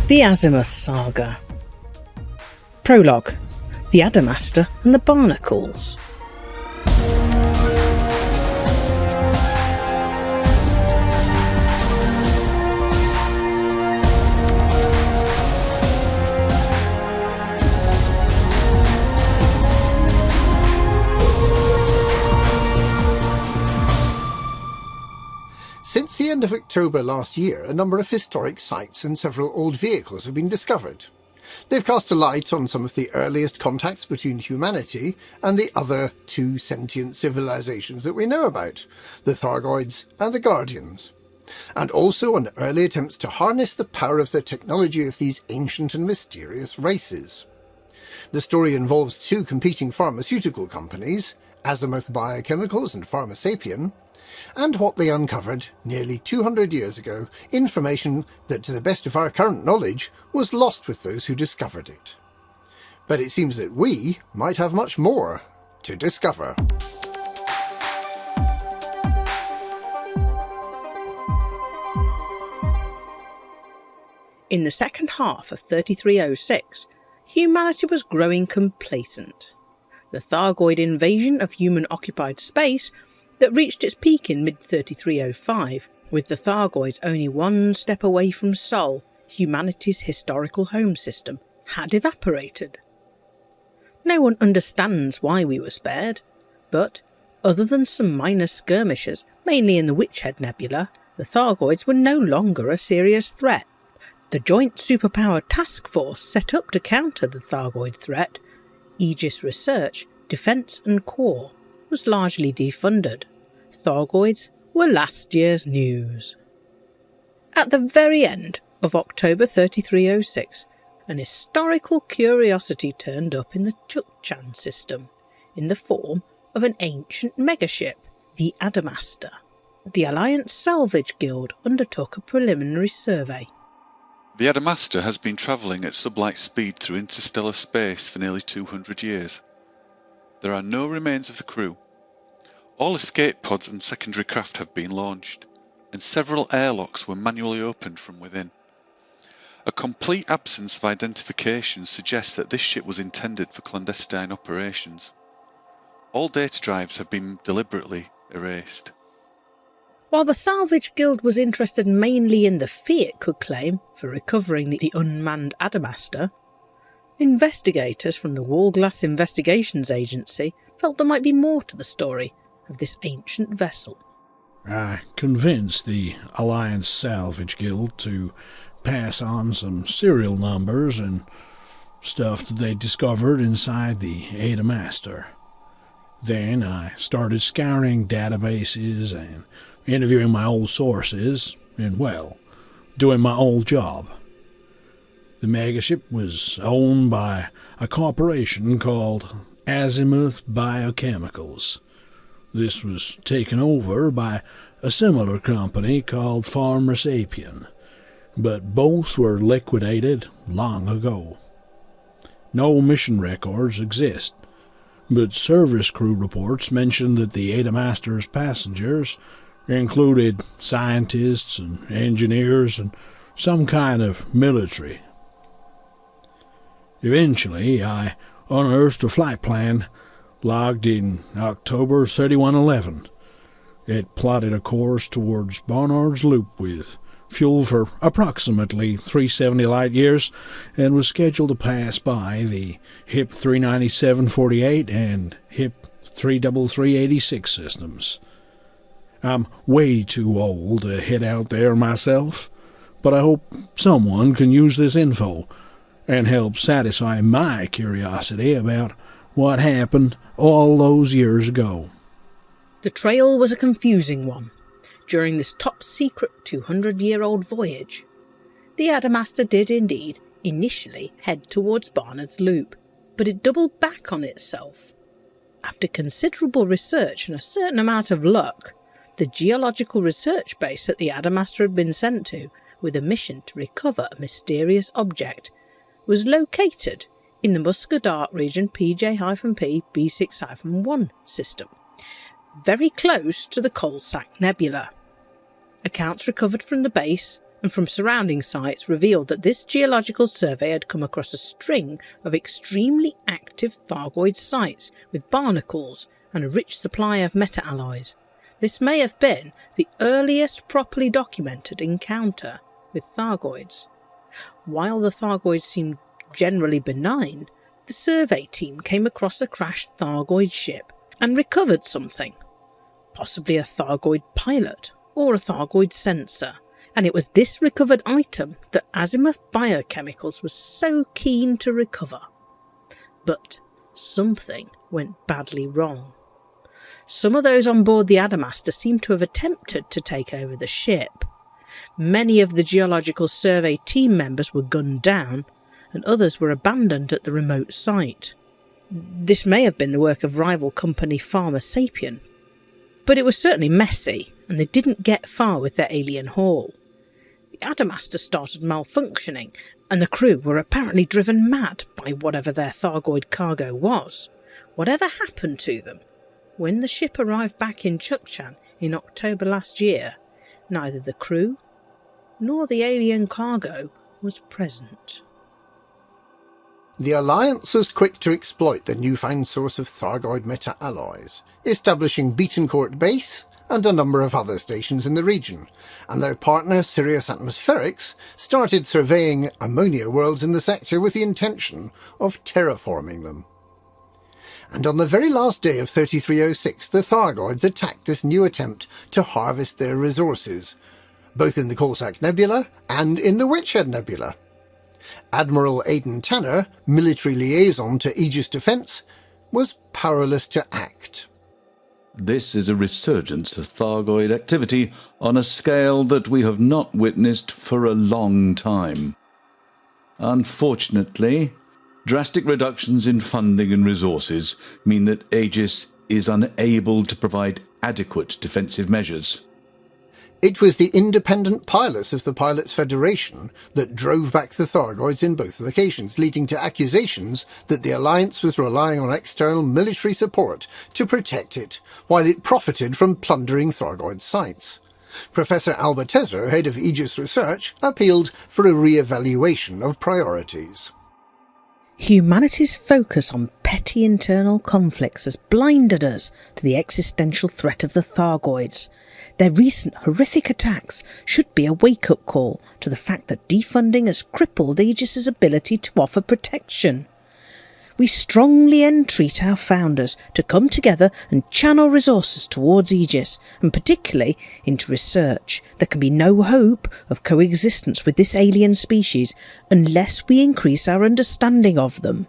The Azimuth Saga. Prologue. The Adamastor and the Barnacles. Since the end of October last year, a number of historic sites and several old vehicles have been discovered. They've cast a light on some of the earliest contacts between humanity and the other two sentient civilizations that we know about, the Thargoids and the Guardians, and also on early attempts to harness the power of the technology of these ancient and mysterious races. The story involves two competing pharmaceutical companies, Azimuth Biochemicals and Pharmasapien, and what they uncovered nearly 200 years ago, information that, to the best of our current knowledge, was lost with those who discovered it. But it seems that we might have much more to discover. In the second half of 3306, humanity was growing complacent. The Thargoid invasion of human-occupied space that reached its peak in mid-3305, with the Thargoids only one step away from Sol, humanity's historical home system, had evaporated. No one understands why we were spared, but, other than some minor skirmishes, mainly in the Witchhead Nebula, the Thargoids were no longer a serious threat. The joint superpower task force set up to counter the Thargoid threat, Aegis Research, Defence and Core, was largely defunded. Thargoids were last year's news. At the very end of October 3306, an historical curiosity turned up in the Chukchan system, in the form of an ancient megaship, the Adamastor. The Alliance Salvage Guild undertook a preliminary survey. The Adamastor has been travelling at sublight speed through interstellar space for nearly 200 years. There are no remains of the crew. All escape pods and secondary craft have been launched, and several airlocks were manually opened from within. A complete absence of identification suggests that this ship was intended for clandestine operations. All data drives have been deliberately erased. While the Salvage Guild was interested mainly in the fee it could claim for recovering the unmanned Adamastor, investigators from the Wallglass Investigations Agency felt there might be more to the story of this ancient vessel. I convinced the Alliance Salvage Guild to pass on some serial numbers and stuff that they discovered inside the Adamastor. Then I started scouring databases and interviewing my old sources and, well, doing my old job. The megaship was owned by a corporation called Azimuth Biochemicals. This was taken over by a similar company called Pharmasapien, but both were liquidated long ago. No mission records exist, but service crew reports mention that the Adamastor's passengers included scientists and engineers and some kind of military. Eventually, I unearthed a flight plan logged in October 3111. It plotted a course towards Barnard's Loop with fuel for approximately 370 light years and was scheduled to pass by the HIP 39748 and HIP 33386 systems. I'm way too old to head out there myself, but I hope someone can use this info and help satisfy my curiosity about what happened all those years ago. The trail was a confusing one. During this top-secret 200-year-old voyage, the Adamastor did indeed initially head towards Barnard's Loop, but it doubled back on itself. After considerable research and a certain amount of luck, the geological research base that the Adamastor had been sent to, with a mission to recover a mysterious object, was located in the Muscadart region PJ-P B6-1 system, very close to the Coalsack Nebula. Accounts recovered from the base and from surrounding sites revealed that this geological survey had come across a string of extremely active Thargoid sites with barnacles and a rich supply of meta-alloys. This may have been the earliest properly documented encounter with Thargoids. While the Thargoids seemed generally benign, the survey team came across a crashed Thargoid ship and recovered something, possibly a Thargoid pilot or a Thargoid sensor, and it was this recovered item that Azimuth Biochemicals was so keen to recover. But something went badly wrong. Some of those on board the Adamastor seemed to have attempted to take over the ship. Many of the geological survey team members were gunned down, and others were abandoned at the remote site. This may have been the work of rival company Pharma Sapien, but it was certainly messy, and they didn't get far with their alien haul. The Adamastor started malfunctioning, and the crew were apparently driven mad by whatever their Thargoid cargo was. Whatever happened to them? When the ship arrived back in Chukchan in October last year, neither the crew nor the alien cargo was present. The Alliance was quick to exploit the newfound source of Thargoid meta-alloys, establishing Beatoncourt Base and a number of other stations in the region, and their partner Sirius Atmospherics started surveying ammonia worlds in the sector with the intention of terraforming them. And on the very last day of 3306, the Thargoids attacked this new attempt to harvest their resources, both in the Coalsack Nebula and in the Witchhead Nebula. Admiral Aidan Tanner, military liaison to Aegis Defence, was powerless to act. This is a resurgence of Thargoid activity on a scale that we have not witnessed for a long time. Unfortunately, drastic reductions in funding and resources mean that Aegis is unable to provide adequate defensive measures. It was the independent pilots of the Pilots Federation that drove back the Thargoids in both locations, leading to accusations that the Alliance was relying on external military support to protect it, while it profited from plundering Thargoid sites. Professor Albert Tesler, head of Aegis Research, appealed for a re-evaluation of priorities. Humanity's focus on petty internal conflicts has blinded us to the existential threat of the Thargoids. Their recent horrific attacks should be a wake-up call to the fact that defunding has crippled Aegis's ability to offer protection. We strongly entreat our founders to come together and channel resources towards Aegis, and particularly into research. There can be no hope of coexistence with this alien species unless we increase our understanding of them.